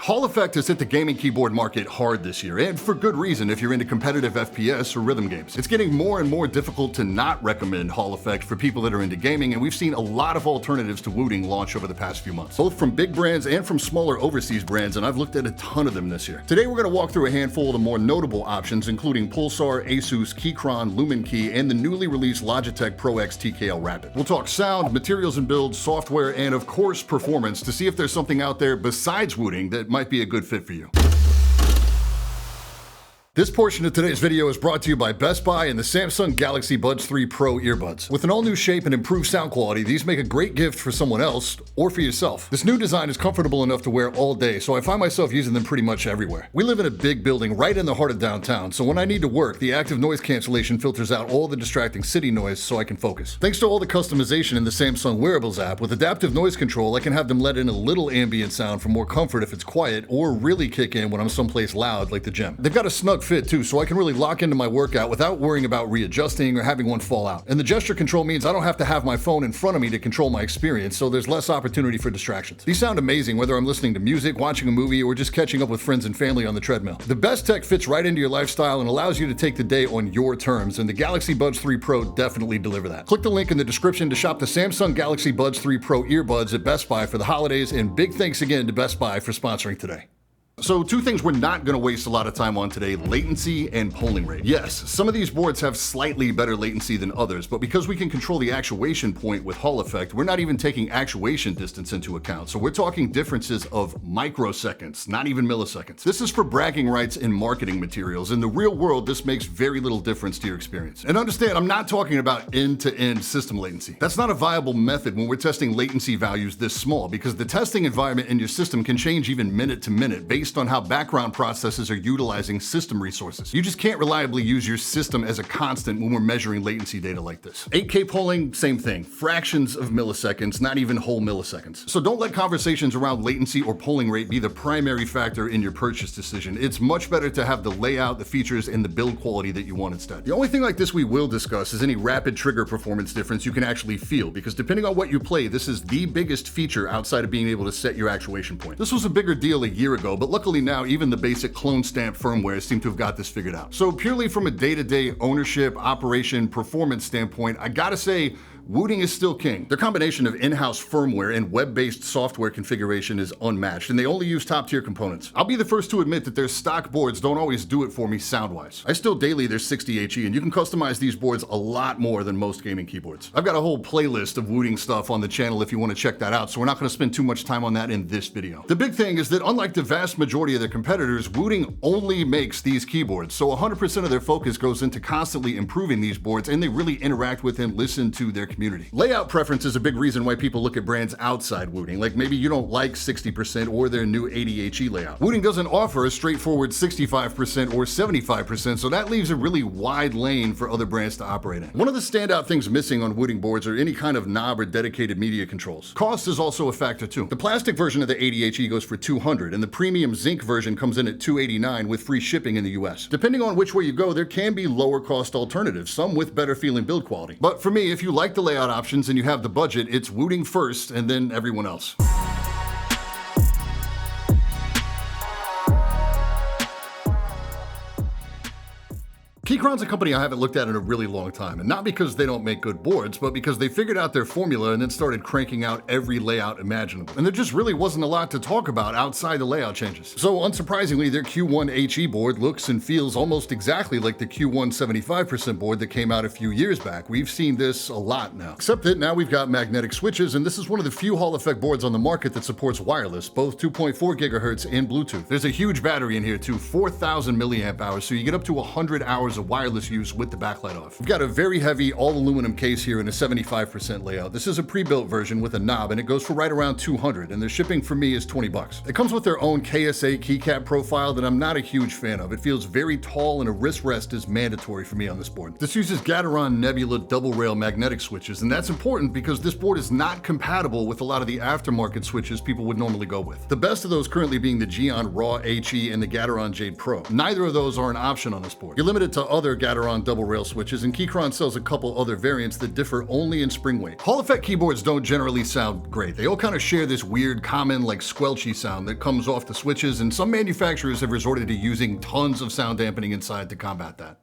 Hall effect has hit the gaming keyboard market hard this year, and for good reason if you're into competitive FPS or rhythm games. It's getting more and more difficult to not recommend Hall effect for people that are into gaming, and we've seen a lot of alternatives to Wooting launch over the past few months, both from big brands and from smaller overseas brands, and I've looked at a ton of them this year. Today we're going to walk through a handful of the more notable options, including Pulsar, Asus, Keychron, Luminkey, and the newly released Logitech Pro X TKL Rapid. We'll talk sound, materials and builds, software, and of course performance to see if there's something out there besides Wooting that might be a good fit for you. This portion of today's video is brought to you by Best Buy and the Samsung Galaxy Buds 3 Pro earbuds. With an all-new shape and improved sound quality, these make a great gift for someone else or for yourself. This new design is comfortable enough to wear all day, so I find myself using them pretty much everywhere. We live in a big building right in the heart of downtown, so when I need to work, the active noise cancellation filters out all the distracting city noise so I can focus. Thanks to all the customization in the Samsung Wearables app, with adaptive noise control, I can have them let in a little ambient sound for more comfort if it's quiet, or really kick in when I'm someplace loud like the gym. They've got a snug fit too, so I can really lock into my workout without worrying about readjusting or having one fall out. And the gesture control means I don't have to have my phone in front of me to control my experience, so there's less opportunity for distractions. These sound amazing whether I'm listening to music, watching a movie, or just catching up with friends and family on the treadmill. The best tech fits right into your lifestyle and allows you to take the day on your terms, and the Galaxy Buds 3 Pro definitely deliver that. Click the link in the description to shop the Samsung Galaxy Buds 3 Pro earbuds at Best Buy for the holidays, and big thanks again to Best Buy for sponsoring today. So two things we're not going to waste a lot of time on today: latency and polling rate. Yes, some of these boards have slightly better latency than others, but because we can control the actuation point with Hall effect, we're not even taking actuation distance into account. So we're talking differences of microseconds, not even milliseconds. This is for bragging rights in marketing materials. In the real world, this makes very little difference to your experience. And understand, I'm not talking about end-to-end system latency. That's not a viable method when we're testing latency values this small, because the testing environment in your system can change even minute to minute based on how background processes are utilizing system resources. You just can't reliably use your system as a constant when we're measuring latency data like this. 8K polling, same thing. Fractions of milliseconds, not even whole milliseconds. So don't let conversations around latency or polling rate be the primary factor in your purchase decision. It's much better to have the layout, the features, and the build quality that you want instead. The only thing like this we will discuss is any rapid trigger performance difference you can actually feel, because depending on what you play, this is the biggest feature outside of being able to set your actuation point. This was a bigger deal a year ago, but luckily now even the basic clone stamp firmware seem to have got this figured out. So purely from a day-to-day ownership, operation, performance standpoint, I gotta say, Wooting is still king. Their combination of in-house firmware and web-based software configuration is unmatched, and they only use top-tier components. I'll be the first to admit that their stock boards don't always do it for me sound-wise. I still daily their 60 HE, and you can customize these boards a lot more than most gaming keyboards. I've got a whole playlist of Wooting stuff on the channel if you want to check that out, so we're not going to spend too much time on that in this video. The big thing is that unlike the vast majority of their competitors, Wooting only makes these keyboards, so 100% of their focus goes into constantly improving these boards, and they really interact with and listen to their community. Layout preference is a big reason why people look at brands outside Wooting, like maybe you don't like 60% or their new 80 HE layout. Wooting doesn't offer a straightforward 65% or 75%, so that leaves a really wide lane for other brands to operate in. One of the standout things missing on Wooting boards are any kind of knob or dedicated media controls. Cost is also a factor too. The plastic version of the 80 HE goes for $200, and the premium zinc version comes in at $289 with free shipping in the US. Depending on which way you go, there can be lower cost alternatives, some with better feeling build quality. But for me, if you like the layout options and you have the budget, it's Wooting first and then everyone else. Keychron's a company I haven't looked at in a really long time, and not because they don't make good boards, but because they figured out their formula and then started cranking out every layout imaginable. And there just really wasn't a lot to talk about outside the layout changes. So unsurprisingly, their Q1 HE board looks and feels almost exactly like the Q1 75% board that came out a few years back. We've seen this a lot now. Except that now we've got magnetic switches, and this is one of the few Hall effect boards on the market that supports wireless, both 2.4 gigahertz and Bluetooth. There's a huge battery in here too, 4,000 milliamp hours, so you get up to 100 hours of wireless use with the backlight off. We've got a very heavy all aluminum case here in a 75% layout. This is a pre-built version with a knob, and it goes for right around $200, and their shipping for me is $20. It comes with their own KSA keycap profile that I'm not a huge fan of. It feels very tall, and a wrist rest is mandatory for me on this board. This uses Gateron Nebula double rail magnetic switches, and that's important because this board is not compatible with a lot of the aftermarket switches people would normally go with. The best of those currently being the Geon ROG HE and the Gateron Jade Pro. Neither of those are an option on this board. You're limited to other Gateron double rail switches, and Keychron sells a couple other variants that differ only in spring weight. Hall effect keyboards don't generally sound great. They all kind of share this weird, common, like squelchy sound that comes off the switches, and some manufacturers have resorted to using tons of sound dampening inside to combat that.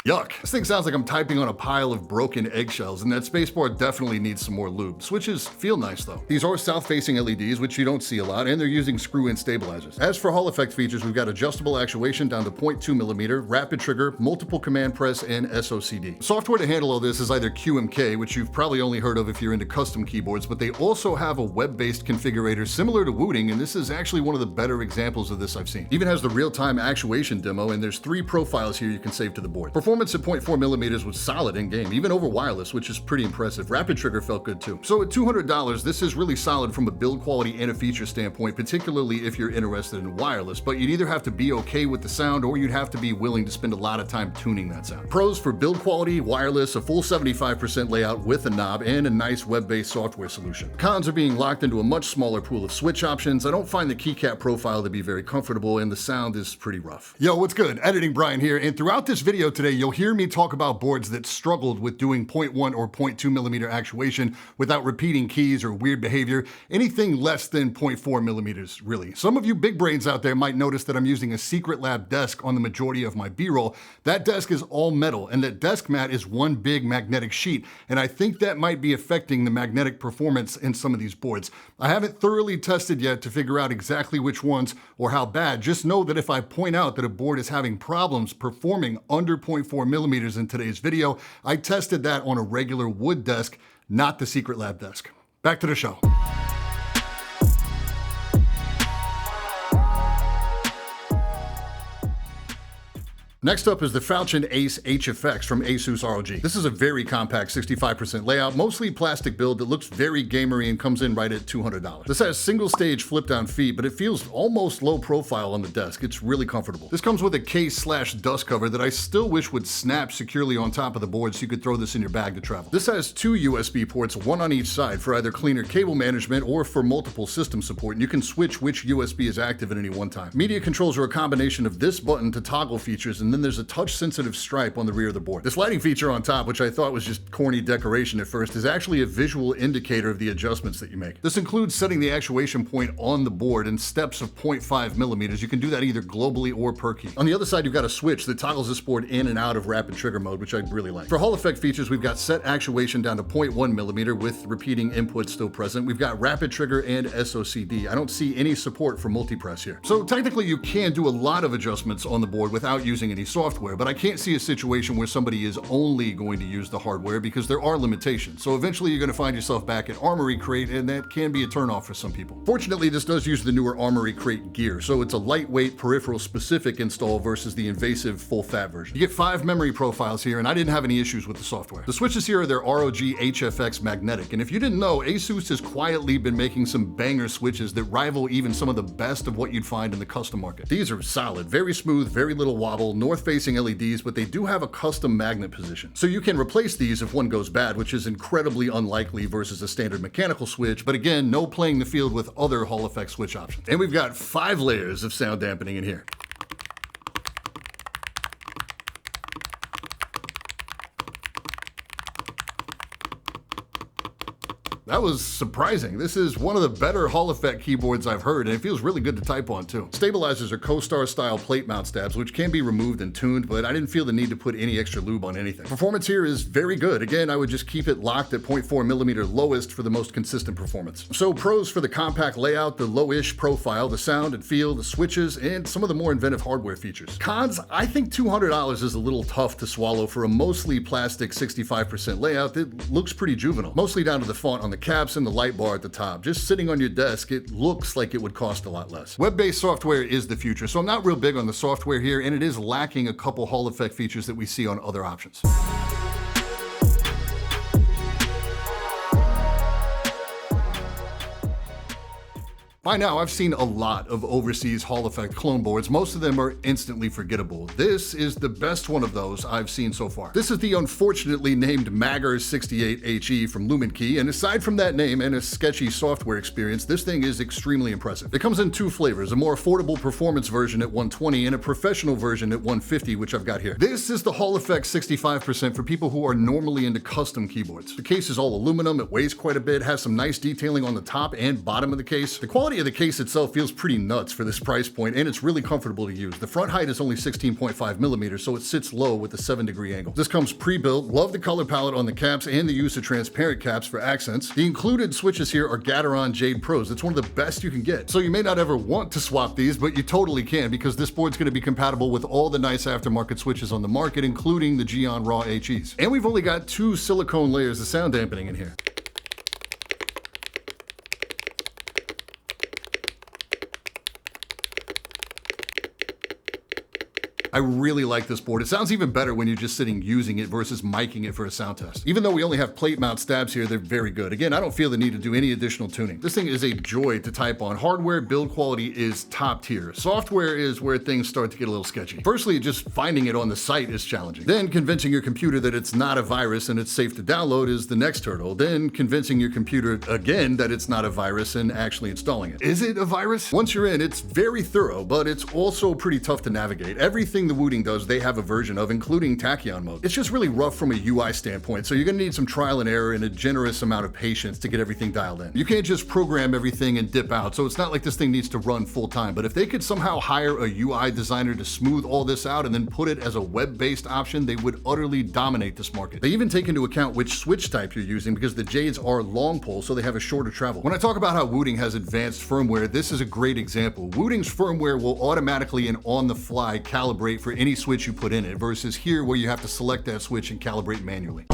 Yuck. This thing sounds like I'm typing on a pile of broken eggshells, and that spacebar definitely needs some more lube. Switches feel nice though. These are south-facing LEDs, which you don't see a lot, and they're using screw-in stabilizers. As for Hall effect features, we've got adjustable actuation down to 0.2mm, rapid trigger, multiple command press, and SOCD. Software to handle all this is either QMK, which you've probably only heard of if you're into custom keyboards, but they also have a web-based configurator similar to Wooting, and this is actually one of the better examples of this I've seen. Even has the real-time actuation demo, and there's 3 profiles here you can save to the board. Performance at 0.4mm was solid in-game, even over wireless, which is pretty impressive. Rapid trigger felt good too. So at $200, this is really solid from a build quality and a feature standpoint, particularly if you're interested in wireless, but you'd either have to be okay with the sound or you'd have to be willing to spend a lot of time tuning that sound. Pros for build quality, wireless, a full 75% layout with a knob, and a nice web-based software solution. Cons are being locked into a much smaller pool of switch options. I don't find the keycap profile to be very comfortable, and the sound is pretty rough. Yo, what's good? Editing Brian here, and throughout this video today, you'll hear me talk about boards that struggled with doing 0.1 or 0.2mm actuation without repeating keys or weird behavior, anything less than 0.4mm really. Some of you big brains out there might notice that I'm using a Secret Lab desk on the majority of my B-roll. That desk is all metal, and that desk mat is one big magnetic sheet, and I think that might be affecting the magnetic performance in some of these boards. I haven't thoroughly tested yet to figure out exactly which ones or how bad. Just know that if I point out that a board is having problems performing under 0.4mm in today's video, I tested that on a regular wood desk, not the Secret Lab desk. Back to the show. Next up is the Falchion Ace HFX from Asus ROG. This is a very compact 65% layout, mostly plastic build that looks very gamery and comes in right at $200. This has single stage flip down feet, but it feels almost low profile on the desk. It's really comfortable. This comes with a case/dust cover that I still wish would snap securely on top of the board so you could throw this in your bag to travel. This has 2 USB ports, one on each side for either cleaner cable management or for multiple system support, and you can switch which USB is active at any one time. Media controls are a combination of this button to toggle features, and then there's a touch-sensitive stripe on the rear of the board. This lighting feature on top, which I thought was just corny decoration at first, is actually a visual indicator of the adjustments that you make. This includes setting the actuation point on the board in steps of 0.5mm. You can do that either globally or per key. On the other side, you've got a switch that toggles this board in and out of rapid trigger mode, which I really like. For Hall effect features, we've got set actuation down to 0.1mm with repeating inputs still present. We've got rapid trigger and SOCD. I don't see any support for multi-press here. So technically, you can do a lot of adjustments on the board without using any software, but I can't see a situation where somebody is only going to use the hardware because there are limitations. So eventually you're going to find yourself back at Armory Crate, and that can be a turnoff for some people. Fortunately, this does use the newer Armory Crate gear, so it's a lightweight peripheral specific install versus the invasive full fat version. You get 5 memory profiles here, and I didn't have any issues with the software. The switches here are their ROG HFX magnetic, and if you didn't know, Asus has quietly been making some banger switches that rival even some of the best of what you'd find in the custom market. These are solid, very smooth, very little wobble, north-facing LEDs, but they do have a custom magnet position. So you can replace these if one goes bad, which is incredibly unlikely versus a standard mechanical switch, but again, no playing the field with other Hall effect switch options. And we've got 5 layers of sound dampening in here. That was surprising. This is one of the better Hall effect keyboards I've heard, and it feels really good to type on too. Stabilizers are Co-Star style plate mount stabs, which can be removed and tuned, but I didn't feel the need to put any extra lube on anything. Performance here is very good. Again, I would just keep it locked at 0.4mm lowest for the most consistent performance. So pros for the compact layout, the low-ish profile, the sound and feel, the switches, and some of the more inventive hardware features. Cons, I think $200 is a little tough to swallow for a mostly plastic 65% layout that looks pretty juvenile, mostly down to the font on the caps and the light bar at the top. Just sitting on your desk, it looks like it would cost a lot less. Web-based software is the future, so I'm not real big on the software here, and it is lacking a couple Hall effect features that we see on other options. By now, I've seen a lot of overseas Hall effect clone boards. Most of them are instantly forgettable. This is the best one of those I've seen so far. This is the unfortunately named Magger 68 HE from Luminkey, and aside from that name and a sketchy software experience, this thing is extremely impressive. It comes in two flavors, a more affordable performance version at 120 and a professional version at 150, which I've got here. This is the Hall effect 65% for people who are normally into custom keyboards. The case is all aluminum, it weighs quite a bit, has some nice detailing on the top and bottom of the case. The quality of the case itself feels pretty nuts for this price point, and it's really comfortable to use. The front height is only 16.5 millimeters, so it sits low with a 7-degree angle. This comes pre-built. Love the color palette on the caps and the use of transparent caps for accents. The included switches here are Gateron Jade Pros. It's one of the best you can get. So you may not ever want to swap these, but you totally can, because this board's going to be compatible with all the nice aftermarket switches on the market, including the Keychron ROG HEs. And we've only got 2 silicone layers of sound dampening in here. I really like this board. It sounds even better when you're just sitting using it versus miking it for a sound test. Even though we only have plate mount stabs here, they're very good. Again, I don't feel the need to do any additional tuning. This thing is a joy to type on. Hardware build quality is top tier. Software is where things start to get a little sketchy. Firstly, just finding it on the site is challenging. Then convincing your computer that it's not a virus and it's safe to download is the next hurdle. Then convincing your computer again that it's not a virus and actually installing it. Is it a virus? Once you're in, it's very thorough, but it's also pretty tough to navigate. Everything the Wooting does, they have a version of, including tachyon mode. It's just really rough from a UI standpoint, so you're gonna need some trial and error and a generous amount of patience to get everything dialed in. You can't just program everything and dip out, so it's not like this thing needs to run full time, but if they could somehow hire a UI designer to smooth all this out and then put it as a web-based option, they would utterly dominate this market. They even take into account which switch type you're using, because the Jades are long pole, so they have a shorter travel. When I talk about how Wooting has advanced firmware, this is a great example. Wooting's firmware will automatically and on the fly calibrate for any switch you put in it, versus here where you have to select that switch and calibrate manually.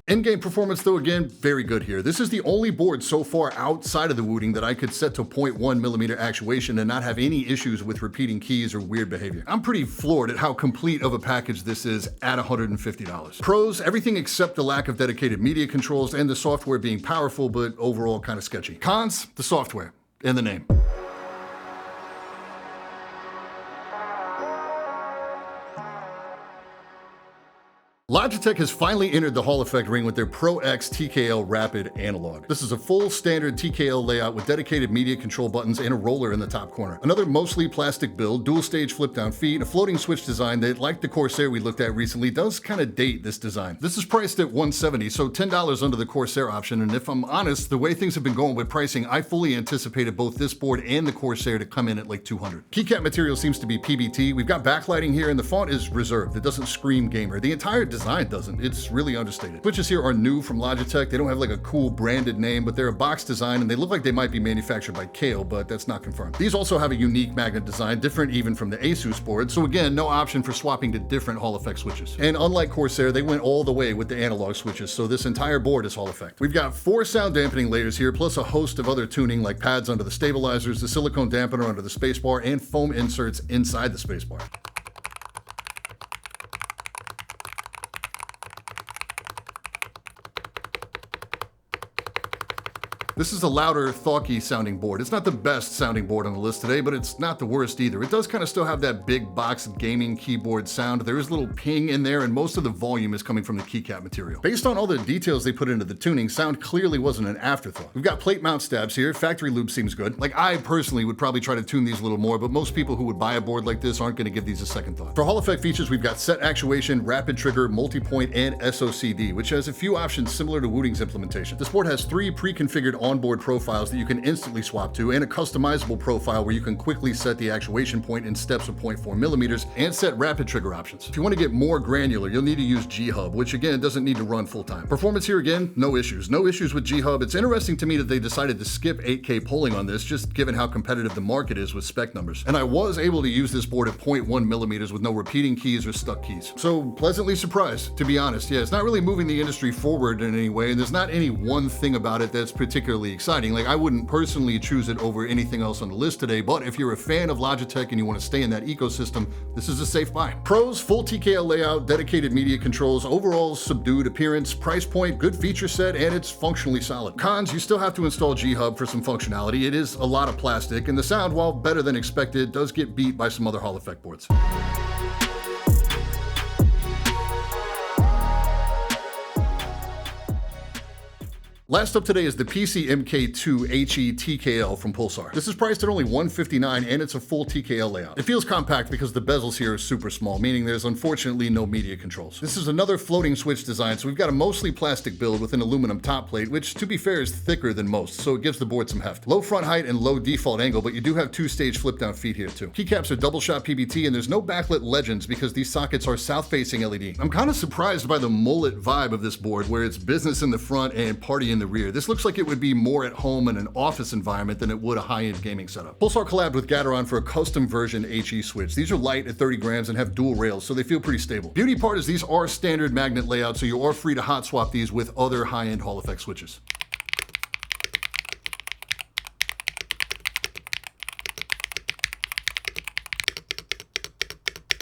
In-game performance, though, again, very good here. This is the only board so far outside of the Wooting that I could set to 0.1 millimeter actuation and not have any issues with repeating keys or weird behavior. I'm pretty floored at how complete of a package this is at $150. Pros, everything except the lack of dedicated media controls and the software being powerful, but overall kind of sketchy. Cons, the software and the name. Logitech has finally entered the Hall effect ring with their Pro X TKL Rapid Analog. This is a full standard TKL layout with dedicated media control buttons and a roller in the top corner. Another mostly plastic build, dual stage flip down feet, a floating switch design that, like the Corsair we looked at recently, does kind of date this design. This is priced at $170, so $10 under the Corsair option, and if I'm honest, the way things have been going with pricing, I fully anticipated both this board and the Corsair to come in at like $200. Keycap material seems to be PBT. We've got backlighting here and the font is reserved. It doesn't scream gamer. The entire design doesn't. It's really understated. Switches here are new from Logitech. They don't have like a cool branded name, but they're a box design and they look like they might be manufactured by Kale, but that's not confirmed. These also have a unique magnet design, different even from the Asus board, so again, no option for swapping to different Hall effect switches. And unlike Corsair, they went all the way with the analog switches, so this entire board is Hall effect. We've got 4 sound dampening layers here, plus a host of other tuning like pads under the stabilizers, the silicone dampener under the spacebar, and foam inserts inside the spacebar. This is a louder, thawky sounding board. It's not the best sounding board on the list today, but it's not the worst either. It does kind of still have that big box gaming keyboard sound. There is a little ping in there, and most of the volume is coming from the keycap material. Based on all the details they put into the tuning, sound clearly wasn't an afterthought. We've got plate mount stabs here. Factory loop seems good. Like, I personally would probably try to tune these a little more, but most people who would buy a board like this aren't going to give these a second thought. For Hall effect features, we've got set actuation, rapid trigger, multi-point, and SOCD, which has a few options similar to Wooting's implementation. This board has 3 pre-configured onboard profiles that you can instantly swap to, and a customizable profile where you can quickly set the actuation point in steps of 0.4 millimeters and set rapid trigger options. If you want to get more granular, you'll need to use G-Hub, which again doesn't need to run full time. Performance here again, no issues. No issues with G-Hub. It's interesting to me that they decided to skip 8K polling on this, just given how competitive the market is with spec numbers. And I was able to use this board at 0.1 millimeters with no repeating keys or stuck keys. So pleasantly surprised, to be honest. Yeah, it's not really moving the industry forward in any way, and there's not any one thing about it that's particularly necessarily exciting. Like, I wouldn't personally choose it over anything else on the list today, but if you're a fan of Logitech and you want to stay in that ecosystem, this is a safe buy. Pros: full TKL layout, dedicated media controls, overall subdued appearance, price point, good feature set, and it's functionally solid. Cons: you still have to install G-Hub for some functionality. It is a lot of plastic, and the sound, while better than expected, does get beat by some other Hall effect boards. Last up today is the PCMK HE TKL from Pulsar. This is priced at only $159 and it's a full TKL layout. It feels compact because the bezels here are super small, meaning there's unfortunately no media controls. This is another floating switch design, so we've got a mostly plastic build with an aluminum top plate, which to be fair is thicker than most, so it gives the board some heft. Low front height and low default angle, but you do have two-stage flip-down feet here too. Keycaps are double-shot PBT and there's no backlit legends because these sockets are south-facing LED. I'm kind of surprised by the mullet vibe of this board, where it's business in the front and party in the rear. This looks like it would be more at home in an office environment than it would a high-end gaming setup. Pulsar collabed with Gateron for a custom version HE switch. These are light at 30 grams and have dual rails, so they feel pretty stable. Beauty part is these are standard magnet layouts, so you are free to hot swap these with other high-end Hall effect switches.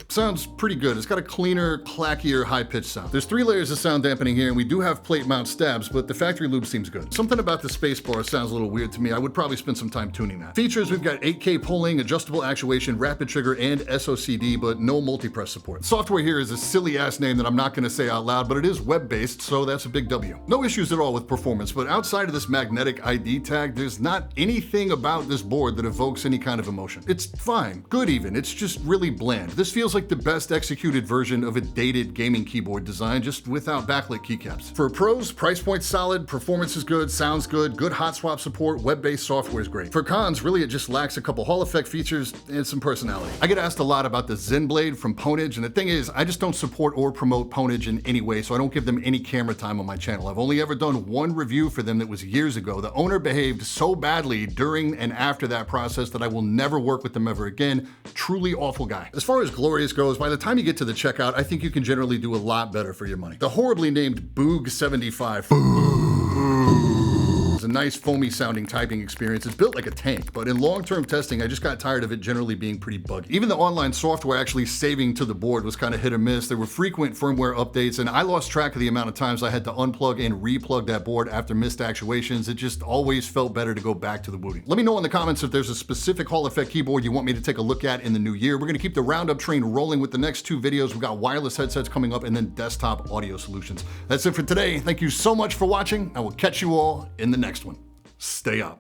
Sounds pretty good. It's got a cleaner, clackier, high-pitched sound. There's 3 layers of sound dampening here, and we do have plate mount stabs, but the factory lube seems good. Something about the spacebar sounds a little weird to me. I would probably spend some time tuning that. Features: we've got 8K polling, adjustable actuation, rapid trigger, and SOCD, but no multi-press support. Software here is a silly-ass name that I'm not gonna say out loud, but it is web-based, so that's a big W. No issues at all with performance, but outside of this magnetic ID tag, there's not anything about this board that evokes any kind of emotion. It's fine, good even, it's just really bland. This feels like the best executed version of a dated gaming keyboard design, just without backlit keycaps. For pros, price point solid, performance is good, sounds good, good hot swap support, web-based software is great. For cons, really it just lacks a couple Hall effect features and some personality. I get asked a lot about the Zen Blade from Ponage, and the thing is, I just don't support or promote Ponage in any way, so I don't give them any camera time on my channel. I've only ever done one review for them that was years ago. The owner behaved so badly during and after that process that I will never work with them ever again. Truly awful guy. As far as Glorious goes, by the time you get to the checkout, I think you can generally do a lot better for your money. The horribly named Boog 75 is a nice foamy sounding typing experience. It's built like a tank, but in long-term testing, I just got tired of it generally being pretty buggy. Even the online software actually saving to the board was kind of hit or miss. There were frequent firmware updates, and I lost track of the amount of times I had to unplug and replug that board after missed actuations. It just always felt better to go back to the Wooting. Let me know in the comments if there's a specific Hall effect keyboard you want me to take a look at in the new year. We're gonna keep the roundup train rolling with the next 2 videos. We've got wireless headsets coming up and then desktop audio solutions. That's it for today. Thank you so much for watching. I will catch you all in the next one. Stay up.